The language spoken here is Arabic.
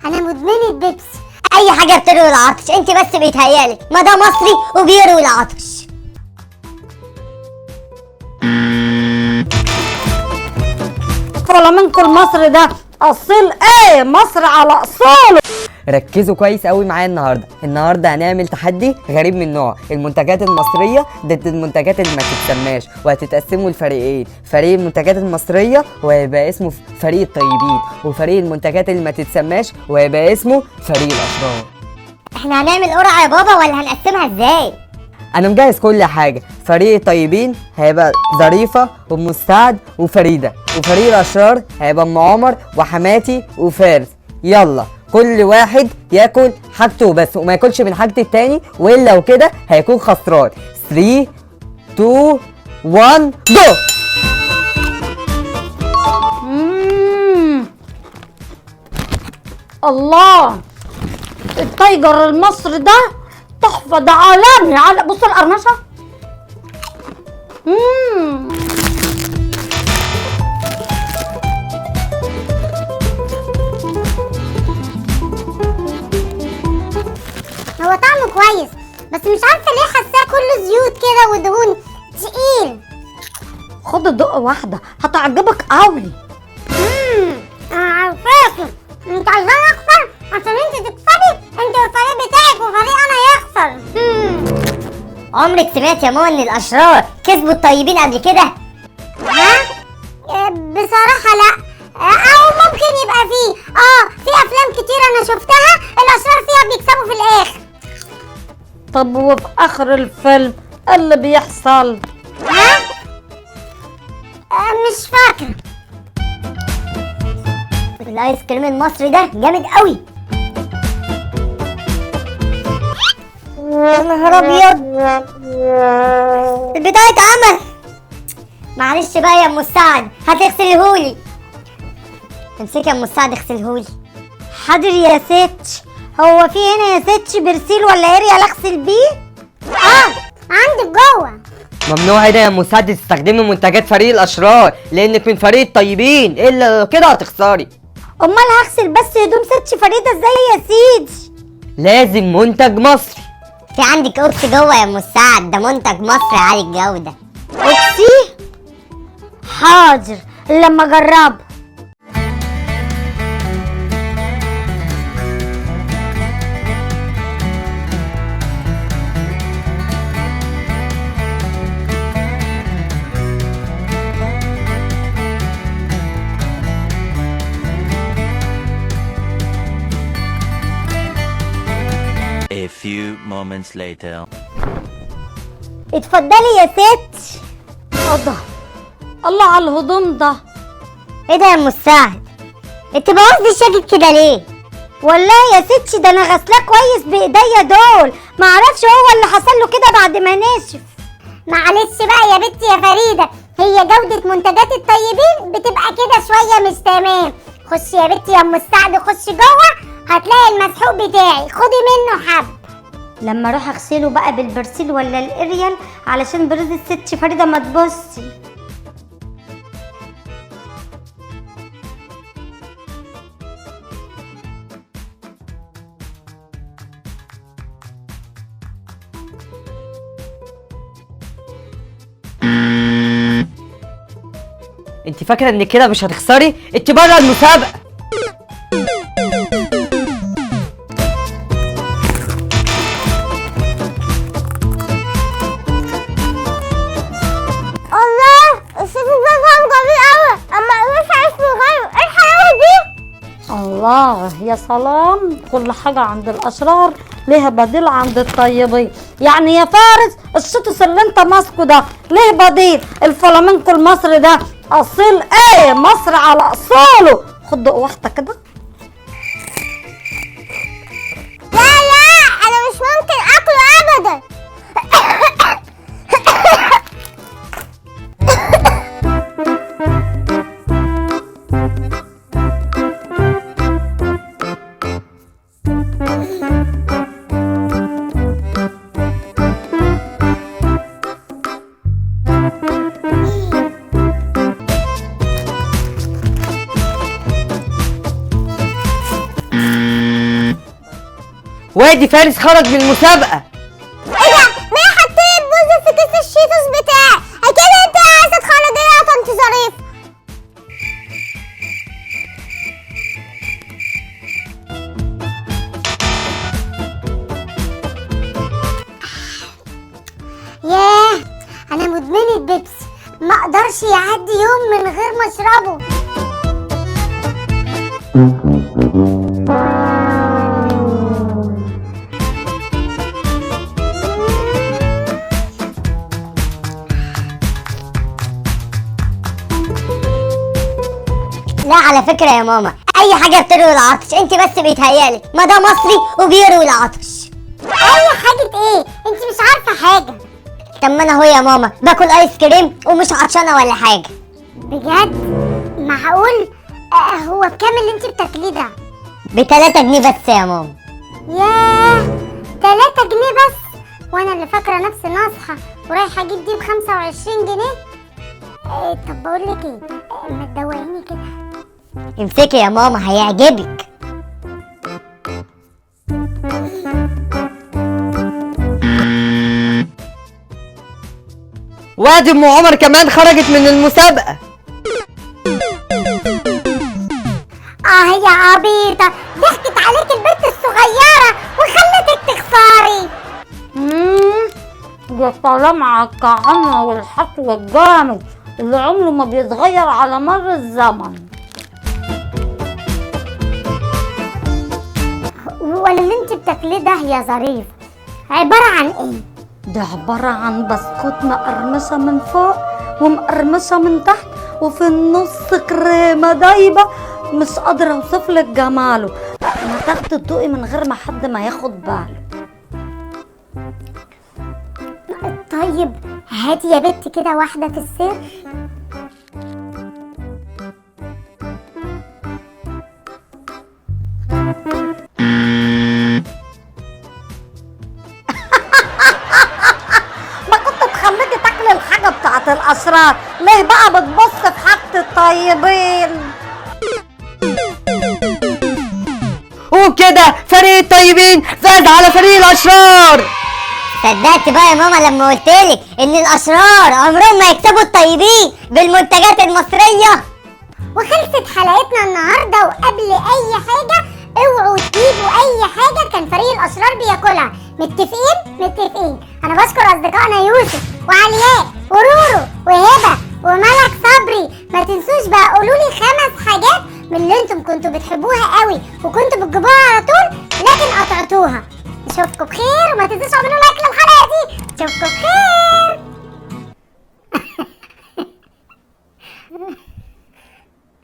انا مدمنة بيبسي. اي حاجة بتروي العطش، انت بس بيتهيألك، ما ده مصري وبيروي العطش. فلامنكو المصري ده اصيل ايه؟ مصر على اصوله. ركزوا كويس قوي معايا النهارده هنعمل تحدي غريب من نوعه، المنتجات المصريه ضد المنتجات اللي ما تتسماش، وهتتقسموا لفريقين، فريق المنتجات المصريه وهيبقى اسمه فريق الطيبين، وفريق المنتجات اللي ما تتسماش وهيبقى اسمه فريق الاشرار. احنا هنعمل قرعة يا بابا ولا هنقسمها ازاي؟ انا مجهز كل حاجه. فريق الطيبين هيبقى ظريفه وام سعد وفريده، وفريق الاشرار هيبقى ام عمر وحماتي وفارس. يلا كل واحد ياكل حاجته بس وما ياكلش من حاجه التاني، والا وكده هيكون خسران. 3 2 1 جو. الله، التايجر المصري ده تحفه، ده عالمي. على بص القرنشه. هو طعمه كويس بس مش عارفة ليه حاساه كله زيوت كده ودهون تقيل. خد الدقه واحده هتعجبك قوي. انا عارفاكي انت عايزاني اخسر عشان انت تكسبي، انت والفريق بتاعك وفريق انا يخسر. عمرك سمعت يا ماما ان الاشرار كسبوا الطيبين قبل كده؟ ها؟ بصراحة لا، او ممكن يبقى فيه في افلام كتير انا شفتها الاشرار فيها بيكسبوا في الاخر. طب وفي اخر الفيلم إيه اللي بيحصل؟ ها؟ مش فاكرة. الايس كريم المصري ده جامد قوي. يا نهار ابيض، البتاع اتعمل. معلش بقى يا ام سعد هتغسلهولي. امسكي يا ام سعد اغسلهولي. حاضر يا ست. هو في هنا يا ست برسيل ولا اريال اغسل بيه؟ عندك جوه. ممنوع هنا يا ام سعد تستخدمي منتجات فريق الاشرار لانك من فريق الطيبين، الا كده هتخسري. امال هغسل بس هدوم ست فريده ازاي يا سيدي؟ لازم منتج مصري. في عندك اوكسي جوه يا ام سعد، ده منتج مصري عالي الجوده. اوكسي؟ حاضر لما اجربه. A few moments later. اتفضلي يا ست. الله على الهدوم ده. ايه ده يا ام سعد؟ انت بوظتي الشاكيت كده ليه؟ والله يا ستي ده انا غسلاه كويس بايديا دول، معرفش هو اللي حصل له كده بعد ما نشف. معلش بقى يا بنتي يا فريده، هي جوده منتجات الطيبين بتبقى كده شويه مش تمام. خشي يا بنتي يا ام سعد، خشي جوه هتلاقي المسحوق بتاعي، خدي منه حب. لما اروح اغسله بقى بالبرسيل ولا الاريال علشان بروز الست فريده ما تبصي. انت فاكره انك كده مش هتخسري؟ انت بره المسابقه. الله، الشيف ده طعمه جميل قوي، اما مش عارف غيره. ايه الحلاوه دي؟ الله يا سلام، كل حاجه عند الاشرار ليها بديل عند الطيبين. يعني يا فارس الشطس اللي انت ماسكه ده ليه بديل. الفلامنكو المصري ده اصيل ايه؟ مصر على اصوله. خد دق واحده كده. لا انا مش ممكن اكله ابدا. وادي فارس خرج من المسابقة. ايه ده؟ ما حطيت بوز في كيس الشيتوس بتاعي، اكيد انت عايزة تخرجي يا طنط ظريف. ياه، انا مدمنة بيبسي، ما اقدرش يعدي يوم من غير ما اشربه. لا على فكرة يا ماما، أي حاجة بتروي العطش، أنت بس بيتهيألك، ما ده مصري وبيروي العطش. أي حاجة إيه؟ أنت مش عارفة حاجة. طب ما أنا أهو يا ماما باكل آيس كريم ومش عطشانة ولا حاجة. بجد؟ معقول؟ هو بكام اللي أنت بتاكليه ده؟ ب3 جنيه بس يا ماما. ياه، 3 جنيه بس؟ وأنا اللي فاكرة نفسي ناصحة ورايحة أجيب دي ب25 جنيه؟ طب بقول لك إيه؟ ما تدوقيني كده. امسكي يا ماما هيعجبك. وادي ام عمر كمان خرجت من المسابقة. يا عبيطة، ضحكت عليك البنت الصغيرة وخلتك تخسري. يا سلام على الطعام والحشو الجامد اللي عمره ما بيتغير على مر الزمن. ولا اللي انت بتاكليه ده يا ظريف عبارة عن ايه؟ ده عبارة عن بسكوت مقرمشة من فوق ومقرمشة من تحت وفي النص كريمة دايبة، مش قادرة اوصفلك جماله. ما تاخدي تدوقي من غير ما حد ما ياخد باله. طيب هاتي يا بنت كده واحدة في السر. ما كنت تخليكي تاكلي الحاجة بتاعت الأسرار، ليه بقى بتبص في حاجة الطيبين؟ وكده فريق الطيبين فاز على فريق الاشرار. صدقت بقى يا ماما لما قلتلك ان الاشرار عمرهم ما يكسبوا الطيبين بالمنتجات المصرية. وخلصت حلقتنا النهاردة، وقبل اي حاجة اوعوا تجيبوا اي حاجة كان فريق الاشرار بياكلها. متفقين؟ متفقين. انا بشكر اصدقائنا يوسف وعلياء ورورو وهبة وملك صبري. ما تنسوش بقى قولولي 5 حاجات من اللي انتم كنتوا بتحبوها قوي وكنتوا بتجيبوها على طول لكن قطعتوها. نشوفكم بخير وما تنسوش